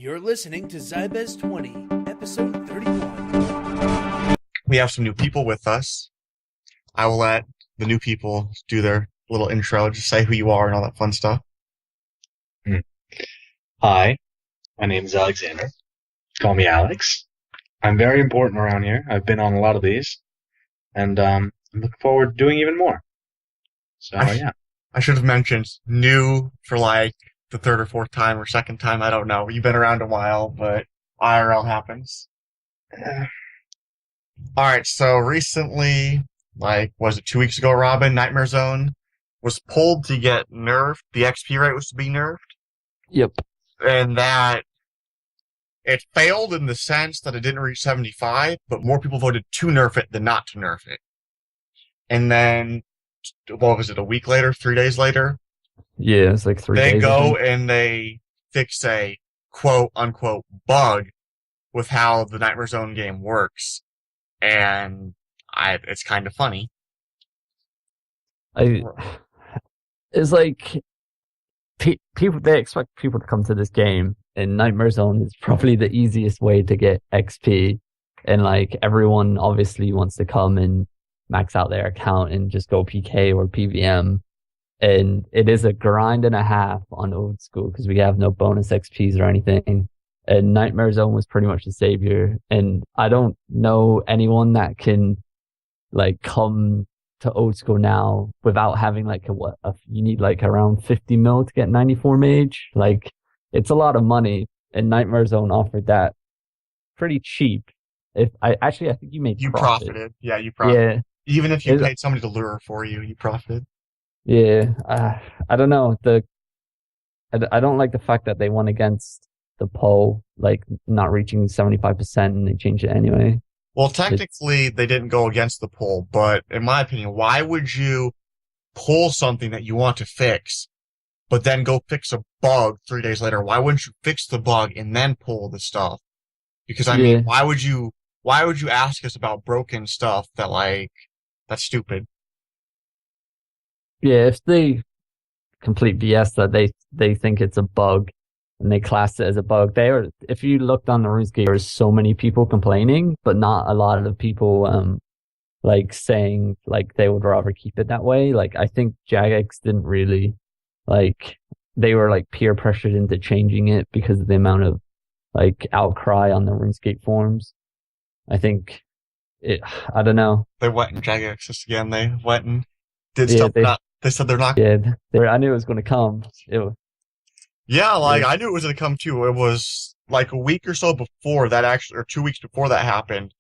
You're listening to Zybez20, episode 31. We have some new people with us. I will let the new people do their little intro, just say who you are and all that fun stuff. Hi, my name is Alexander. Call me Alex. I'm very important around here. I've been on a lot of these, and I'm looking forward to doing even more. So, yeah. I should have mentioned new for like the third or fourth time or second time. I don't know. You've been around a while, but IRL happens. Alright, so recently, was it 2 weeks ago, Robin? Nightmare Zone was pulled to get nerfed. The XP rate was to be nerfed. Yep. And that it failed in the sense that it didn't reach 75, but more people voted to nerf it than not to nerf it. And then, what was it, a week later, 3 days later? Yeah, it's like 3 days. They go and they fix a quote-unquote bug with how the Nightmare Zone game works. And it's kind of funny. It's like people, they expect people to come to this game, and Nightmare Zone is probably the easiest way to get XP. And like everyone obviously wants to come and max out their account and just go PK or PVM. And it is a grind and a half on old school because we have no bonus XPs or anything. And Nightmare Zone was pretty much the savior. And I don't know anyone that can like come to old school now without having like you need like around 50 mil to get 94 mage. Like it's a lot of money, and Nightmare Zone offered that pretty cheap. I think you made You profit. profited. Yeah, you profited. Yeah. Even if you paid somebody to lure for you, you profited. Yeah, I don't know. I don't like the fact that they went against the poll, like not reaching 75%, and they changed it anyway. Well, technically, they didn't go against the poll, but in my opinion, why would you pull something that you want to fix, but then go fix a bug 3 days later? Why wouldn't you fix the bug and then pull the stuff? Because, I mean, why would you ask us about broken stuff that's stupid? Yeah, if they complete BS that they think it's a bug and they class it as a bug, if you looked on the RuneScape, there's so many people complaining, but not a lot of the people saying like they would rather keep it that way. Like I think Jagex didn't really they were like peer pressured into changing it because of the amount of like outcry on the RuneScape forums. I think I don't know. They went and Jagex again. They went and did stuff. They said they're not. Yeah, I knew it was going to come. I knew it was going to come too. It was like a week or so before that, or 2 weeks before that happened.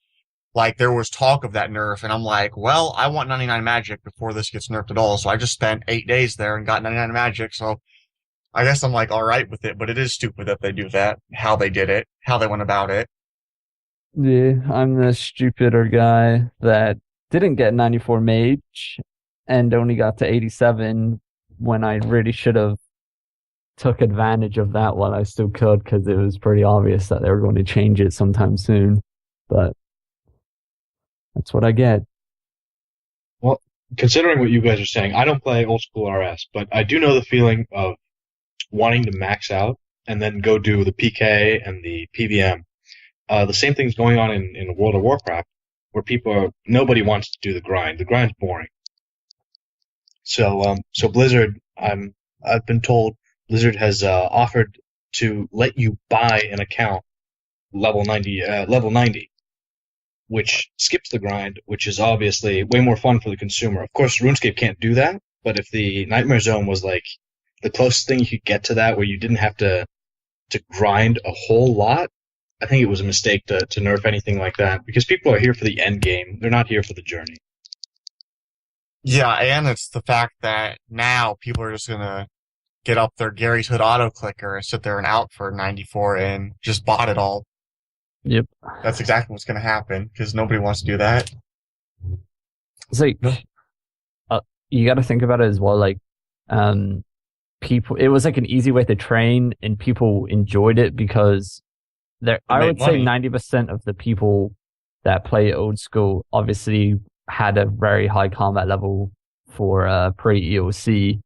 Like there was talk of that nerf, and I'm like, well, I want 99 magic before this gets nerfed at all. So I just spent 8 days there and got 99 magic. So I guess I'm like all right with it, but it is stupid that they do that. How they did it, how they went about it. Yeah, I'm the stupider guy that didn't get 94 mage and only got to 87 when I really should have took advantage of that while I still could, because it was pretty obvious that they were going to change it sometime soon. But that's what I get. Well, considering what you guys are saying, I don't play old school RS, but I do know the feeling of wanting to max out and then go do the PK and the PVM. The same thing's going on in World of Warcraft, where nobody wants to do the grind. The grind's boring. So Blizzard, I've been told Blizzard has offered to let you buy an account level 90, which skips the grind, which is obviously way more fun for the consumer. Of course, RuneScape can't do that, but if the Nightmare Zone was like the closest thing you could get to that, where you didn't have to grind a whole lot, I think it was a mistake to nerf anything like that, because people are here for the end game. They're not here for the journey. Yeah, and it's the fact that now people are just gonna get up their Gary's Hood auto clicker and sit there and out for 94 and just bot it all. Yep. That's exactly what's gonna happen, because nobody wants to do that. It's like, you gotta think about it as well, like, people, it was like an easy way to train and people enjoyed it because I would say 90% of the people that play old school obviously had a very high combat level for pre-EOC,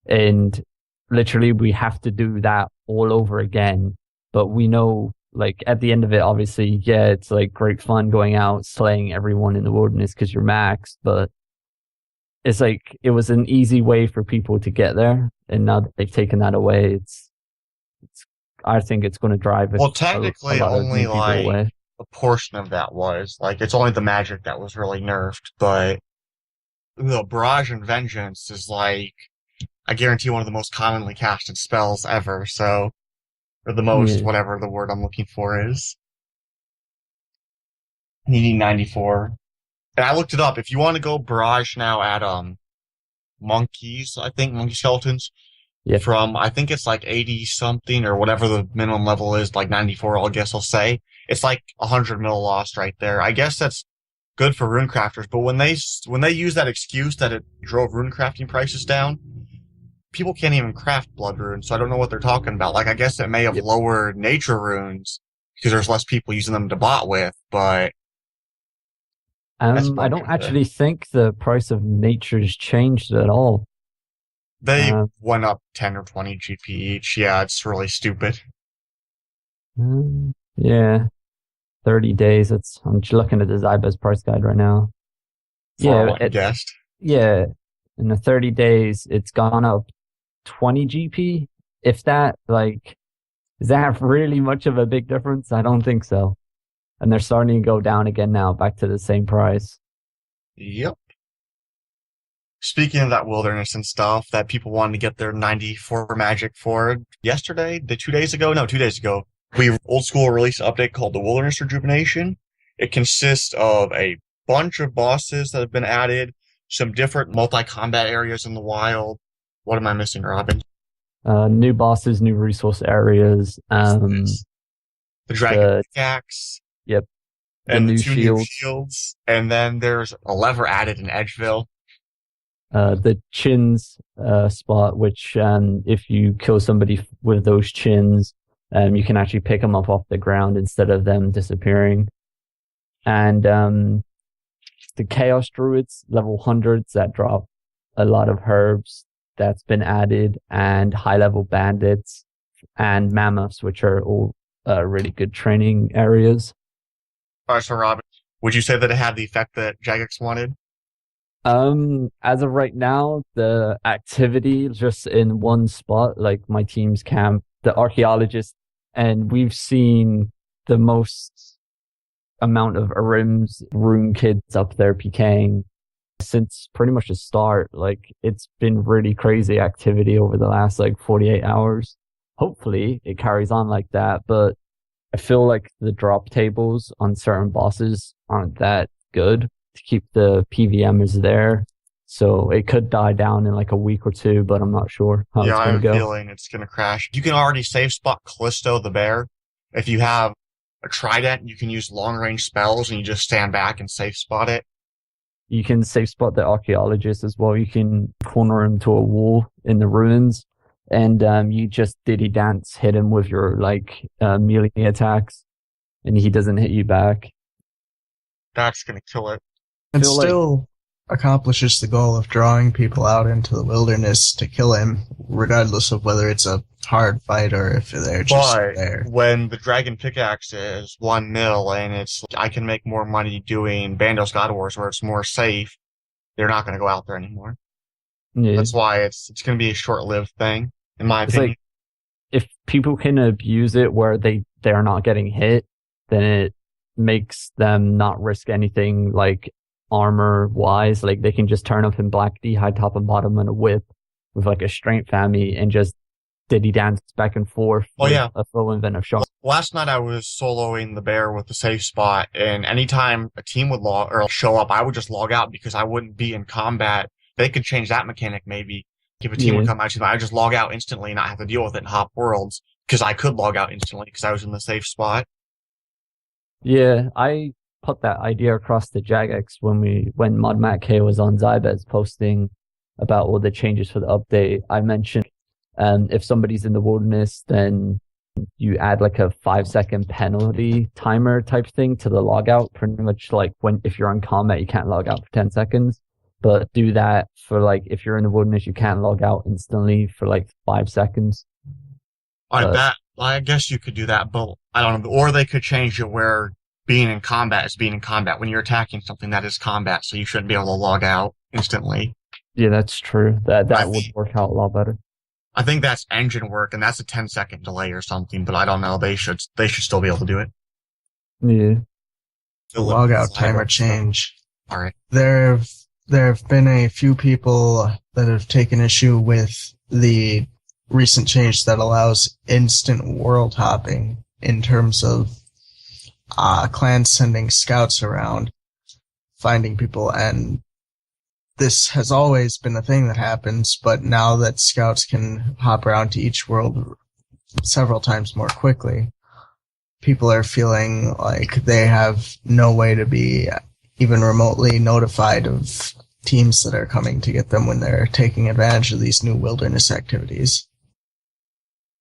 and literally we have to do that all over again but we know, like, at the end of it, obviously, yeah, it's like great fun going out, slaying everyone in the wilderness because you're maxed, but it's like it was an easy way for people to get there, and now that they've taken that away, it's I think it's going to drive Well, a technically, lot of only new people like away. a portion of that was like it's only the magic that was really nerfed, but the Barrage and Vengeance is like I guarantee one of the most commonly casted spells ever. So, or the most, Yeah. whatever the word I'm looking for is. Needing 94. And I looked it up. If you want to go Barrage now at monkeys, I think monkey skeletons. Yeah. From I think it's like 80 something or whatever the minimum level is, like 94, I guess I'll say. It's like 100 mil lost right there. I guess that's good for rune crafters, but when they use that excuse that it drove rune crafting prices down, people can't even craft blood runes, so I don't know what they're talking about. Like, I guess it may have lowered nature runes because there's less people using them to bot with, but I don't actually think the price of nature's changed at all. They went up 10 or 20 GP each. Yeah, it's really stupid. Yeah. 30 days. I'm just looking at the Zybez price guide right now. Guessed. Yeah. In the 30 days, it's gone up 20 GP. If that, like, is that really much of a big difference? I don't think so. And they're starting to go down again now, back to the same price. Yep. Speaking of that wilderness and stuff that people wanted to get their 94 magic for yesterday, 2 days ago, we old school released an update called the Wilderness Rejuvenation. It consists of a bunch of bosses that have been added, some different multi-combat areas in the wild. What am I missing, Robin? New bosses, new resource areas. The dragon pickaxe. Yep. And the two new shields. And then there's a lever added in Edgeville. The chins spot, which if you kill somebody with those chins, you can actually pick them up off the ground instead of them disappearing. And the Chaos Druids, level 100s that drop a lot of herbs, that's been added, and high-level bandits and mammoths, which are all really good training areas. All right, so Robin, would you say that it had the effect that Jagex wanted? As of right now, the activity just in one spot, like my team's camp, the archaeologist, and we've seen the most amount of Arim's rune kids up there PKing since pretty much the start. Like, it's been really crazy activity over the last like 48 hours. Hopefully it carries on like that, but I feel like the drop tables on certain bosses aren't that good to keep the PVMers there. So it could die down in like a week or two, but I'm not sure how it's going to go. I have a feeling it's going to crash. You can already safe spot Callisto the bear. If you have a trident, you can use long range spells and you just stand back and safe spot it. You can safe spot the archaeologist as well. You can corner him to a wall in the ruins, and you just diddy dance hit him with your like melee attacks, and he doesn't hit you back. That's going to kill it. It still accomplishes the goal of drawing people out into the wilderness to kill him, regardless of whether it's a hard fight or if they're just there. When the dragon pickaxe is 1 mil and it's I can make more money doing Bandos God Wars where it's more safe, they're not going to go out there anymore. Yeah. That's why it's going to be a short-lived thing, in my opinion. Like, if people can abuse it where they're not getting hit, then it makes them not risk anything like armor wise. Like, they can just turn up in Black D, high top and bottom, and a whip with like a strength family and just diddy dance back and forth. A full invent of shock. Last night I was soloing the bear with the safe spot, and anytime a team would show up, I would just log out because I wouldn't be in combat. They could change that mechanic maybe. If a team would come out, I would just log out instantly and not have to deal with it in Hop Worlds because I could log out instantly because I was in the safe spot. Yeah, I put that idea across to Jagex when Mod Matt K was on Zybez posting about all the changes for the update. I mentioned if somebody's in the wilderness, then you add like a 5-second penalty timer type thing to the logout. Pretty much like if you're on combat, you can't log out for 10 seconds. But do that for like if you're in the wilderness, you can't log out instantly for like 5 seconds. I bet I guess you could do that, but I don't know. Or they could change it where being in combat is being in combat. When you're attacking something, that is combat, so you shouldn't be able to log out instantly. Yeah, that's true. That would work out a lot better. I think that's engine work, and that's a 10-second delay or something, but I don't know. They should still be able to do it. Yeah. The logout timer change. All right. There have been a few people that have taken issue with the recent change that allows instant world hopping in terms of clans sending scouts around, finding people, and this has always been a thing that happens, but now that scouts can hop around to each world several times more quickly, people are feeling like they have no way to be even remotely notified of teams that are coming to get them when they're taking advantage of these new wilderness activities.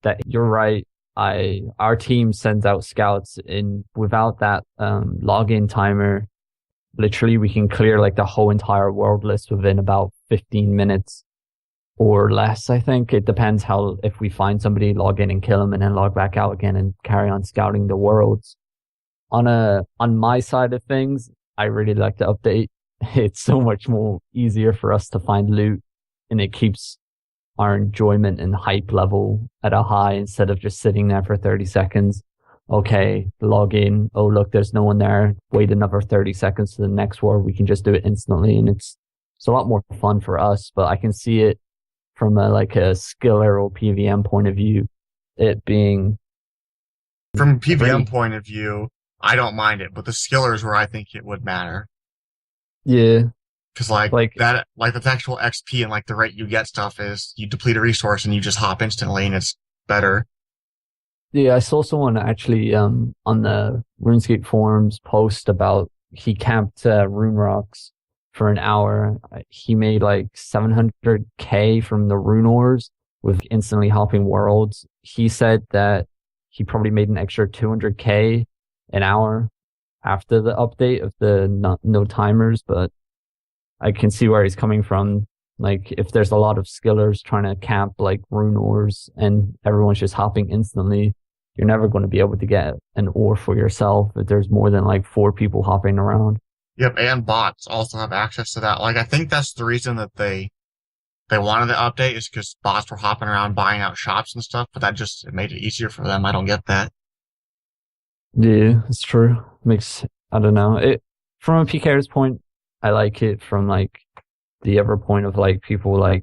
That you're right. Our team sends out scouts, and without that login timer, literally we can clear like the whole entire world list within about 15 minutes or less. I think it depends if we find somebody, log in and kill them, and then log back out again and carry on scouting the worlds. On my side of things, I really like the update. It's so much more easier for us to find loot, and it keeps our enjoyment and hype level at a high instead of just sitting there for 30 seconds. Okay, log in. Oh, look, there's no one there. Wait another 30 seconds to the next world. We can just do it instantly, and it's a lot more fun for us, but I can see it from a skiller or PVM point of view, it being... From a PVM point of view, I don't mind it, but the skiller is where I think it would matter. Yeah. Because the actual XP and the rate you get stuff is you deplete a resource and you just hop instantly and it's better. Yeah, I saw someone actually on the RuneScape forums post about he camped rune rocks for an hour. He made 700k from the rune ores with instantly hopping worlds. He said that he probably made an extra 200k an hour after the update of the no timers, but I can see where he's coming from. If there's a lot of skillers trying to camp rune ores and everyone's just hopping instantly, you're never going to be able to get an ore for yourself if there's more than 4 people hopping around. Yep, and bots also have access to that. I think that's the reason that they wanted the update, is because bots were hopping around buying out shops and stuff, but it made it easier for them. I don't get that. Yeah, it's true. I don't know. From a PKer's point, I like it. From the other point of people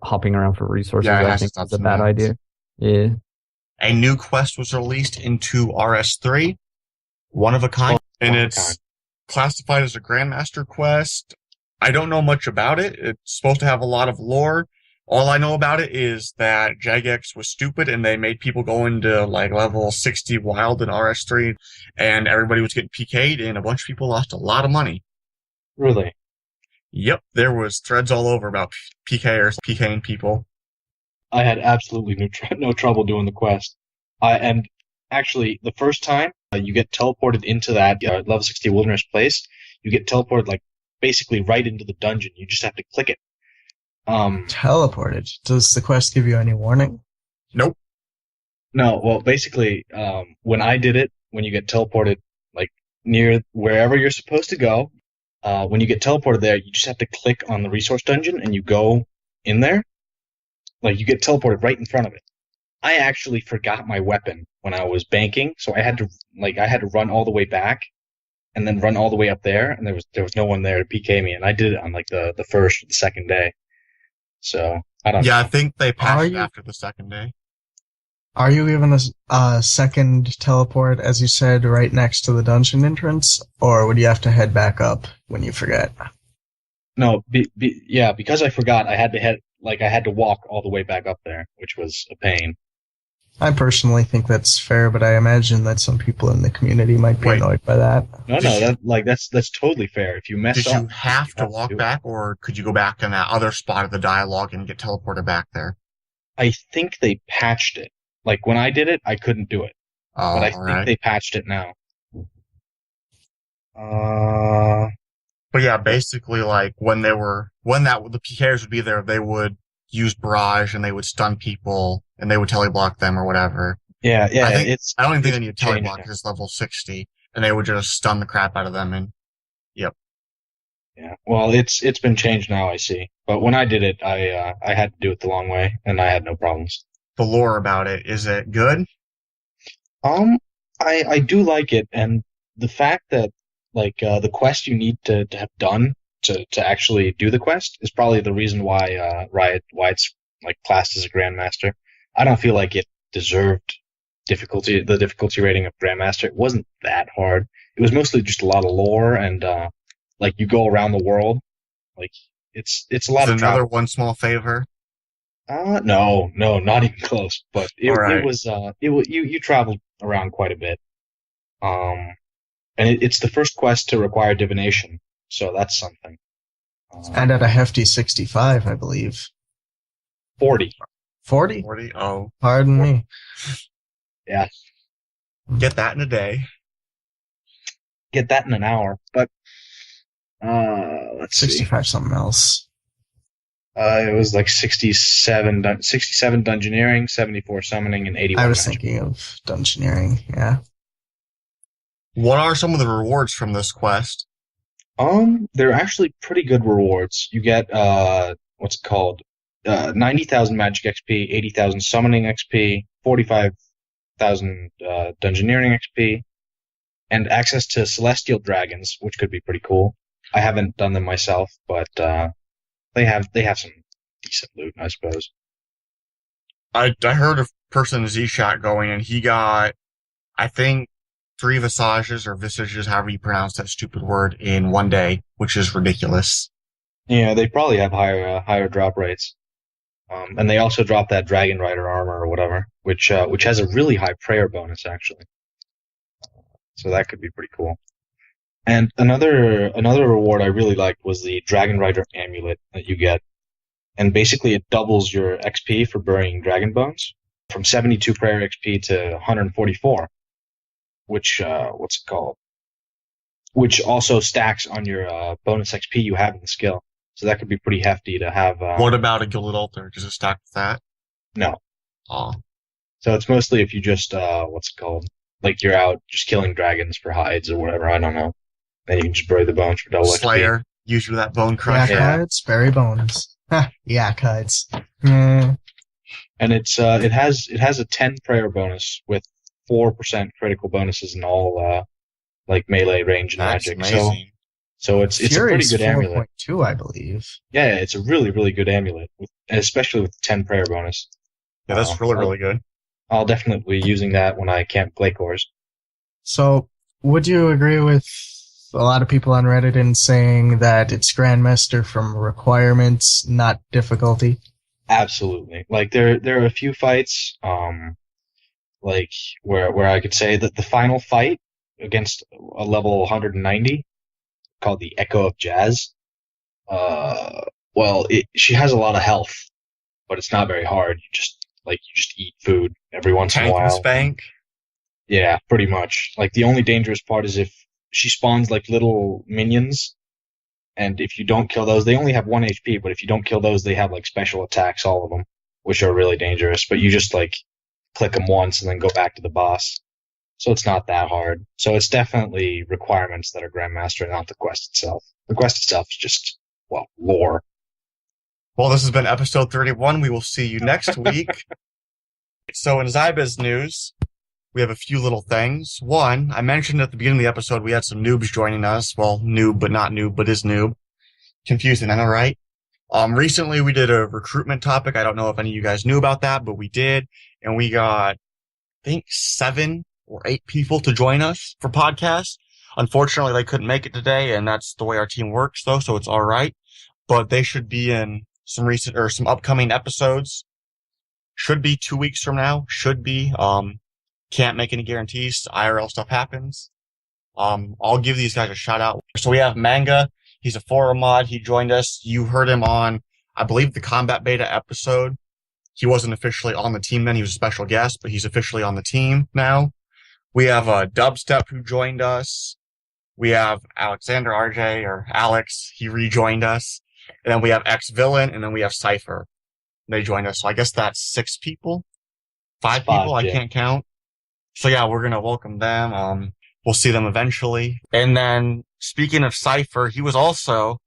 hopping around for resources, I think it's a bad idea. Yeah. A new quest was released into RS3, one of a kind, and it's classified as a Grandmaster Quest. I don't know much about it. It's supposed to have a lot of lore. All I know about it is that Jagex was stupid and they made people go into level 60 wild in RS3, and everybody was getting PK'd, and a bunch of people lost a lot of money. Really? Yep, there was threads all over about PKers PKing people. I had absolutely no trouble doing the quest. And actually, the first time you get teleported into that level 60 wilderness place, you get teleported basically right into the dungeon. You just have to click it. Teleported? Does the quest give you any warning? Nope. No, well, basically, when I did it, when you get teleported near wherever you're supposed to go, when you get teleported there, you just have to click on the resource dungeon and you go in there. You get teleported right in front of it. I actually forgot my weapon when I was banking, so I had to run all the way back and then run all the way up there, and there was no one there to PK me, and I did it on the first or the second day. So I don't know. Yeah, I think they patched after the second day. Are you given a second teleport, as you said, right next to the dungeon entrance, or would you have to head back up when you forget? No, because I forgot, I had to I had to walk all the way back up there, which was a pain. I personally think that's fair, but I imagine that some people in the community might be annoyed by that. No, that's totally fair. If you mess up, did you have to walk back, or could you go back in that other spot of the dialogue and get teleported back there? I think they patched it. When I did it, I couldn't do it. But I think they patched it now. But yeah, basically, when the PKers would be there, they would use barrage and they would stun people and they would teleblock them or whatever. Yeah, I don't even think it's they need a changed teleblock now. because it's level 60, and they would just stun the crap out of them. And Yeah, well, it's been changed now, I see. But when I did it, I had to do it the long way, and I had no problems. the lore about it, is it good? I do like it, and the fact that the quest you need to have done to actually do the quest is probably the reason why why it's like classed as a Grandmaster. I don't feel like it deserved the difficulty rating of Grandmaster. It wasn't that hard. It was mostly just a lot of lore and you go around the world. Like it's a lot Is of another travel. one small favor? No, not even close. But All right. it was you traveled around quite a bit. And it's the first quest to require divination, so that's something. And at a hefty 65, I believe. 40. 40? 40? Oh, Pardon me. Yeah, get that in a day. get that in an hour. But let's see. 65 something else. It was like 67 dungeoneering, 74 summoning, and 81 I was magic. thinking of dungeoneering, yeah. What are some of the rewards from this quest? They're actually pretty good rewards. You get what's it called? 90,000 magic XP, 80,000 summoning XP, 45,000 dungeoneering XP, and access to celestial dragons, which could be pretty cool. I haven't done them myself, but they have some decent loot, I suppose. I heard a person in Z-Shot going, and he got, I think, 3 visages or visages, however you pronounce that stupid word, in one day, which is ridiculous. Yeah, they probably have higher drop rates. And they also drop that Dragon Rider armor or whatever, which has a really high prayer bonus actually. So that could be pretty cool. And another reward I really liked was the Dragon Rider amulet that you get, and basically it doubles your XP for burying dragon bones from 72 prayer XP to 144, which what's it called? Which also stacks on your bonus XP you have in the skill. So that could be pretty hefty to have. What about a Gilded Altar? Does it stack with that? No. Oh. So it's mostly if you just what's it called? Like you're out just killing dragons for hides or whatever. I don't know. Then you can just bury the bones for double Slayer, usually that bone crusher. Yak hides, berry bones. Yak hides. Mm. And it has a 10 prayer bonus with 4% critical bonuses in all melee range and That's magic. amazing. So it's a pretty good amulet. 4.2, I believe. Yeah, it's a really, really good amulet, especially with the 10 prayer bonus. Yeah, that's really good. I'll definitely be using that when I camp clay cores. So, would you agree with a lot of people on Reddit in saying that it's Grandmaster from requirements, not difficulty? Absolutely. Like there are a few fights, where I could say that the final fight against a level 190 called the Echo of Jazz. She has a lot of health, but it's not very hard. You just eat food every once in a Tank and while. spank. Yeah, pretty much. Like the only dangerous part is if she spawns like little minions, and if you don't kill those, they only have 1 HP, but if you don't kill those, they have like special attacks, all of them, which are really dangerous. But you just like click them once and then go back to the boss. So it's not that hard. So it's definitely requirements that are Grandmaster, not the quest itself. The quest itself is just, lore. Well, this has been episode 31. We will see you next week. So in Zybez news, we have a few little things. One, I mentioned at the beginning of the episode, we had some noobs joining us. Well, noob, but not noob, but is noob. Confusing, I know, right? Recently we did a recruitment topic. I don't know if any of you guys knew about that, but we did. And we got, I think, 7 or 8 people to join us for podcasts. Unfortunately, they couldn't make it today, and that's the way our team works, though, so it's all right. But they should be in some upcoming episodes. Should be 2 weeks from now. Should be. Can't make any guarantees. IRL stuff happens. I'll give these guys a shout out. So we have Manga. He's a forum mod. He joined us. You heard him on, I believe, the Combat Beta episode. He wasn't officially on the team then. He was a special guest, but he's officially on the team now. We have Dubstep who joined us. We have Alexander RJ, or Alex. He rejoined us. And then we have X-Villain, and then we have Cypher. They joined us. So I guess that's 6 people. 5 5, people. I yeah. can't count. So yeah, we're going to welcome them. We'll see them eventually. And then speaking of Cypher, he was also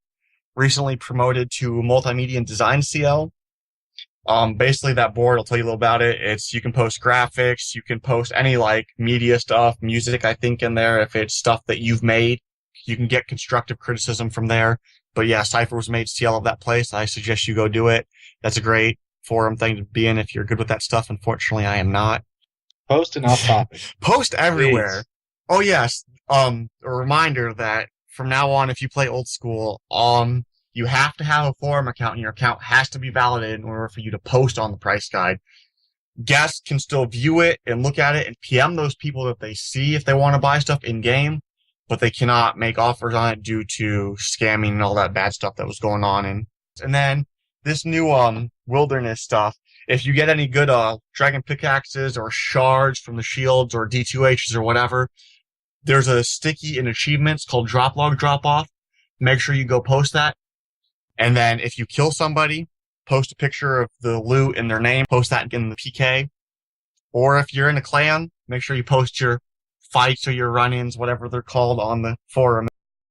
recently promoted to Multimedia and Design CL. Basically that board, I'll tell you a little about it. You can post graphics, you can post any like media stuff, music, I think in there. If it's stuff that you've made, you can get constructive criticism from there. But yeah, Cypher was made CL of that place. I suggest you go do it. That's a great forum thing to be in if you're good with that stuff. Unfortunately, I am not. Post and off topic. Post everywhere. Please. Oh yes. A reminder that from now on, if you play old school, you have to have a forum account and your account has to be validated in order for you to post on the price guide. Guests can still view it and look at it and PM those people that they see if they want to buy stuff in game, but they cannot make offers on it due to scamming and all that bad stuff that was going on. And then this new, wilderness stuff, if you get any good, dragon pickaxes or shards from the shields or D2Hs or whatever, there's a sticky in achievements called drop log drop off. Make sure you go post that. And then if you kill somebody, post a picture of the loot and their name, post that in the PK. Or if you're in a clan, make sure you post your fights or your run-ins, whatever they're called, on the forum.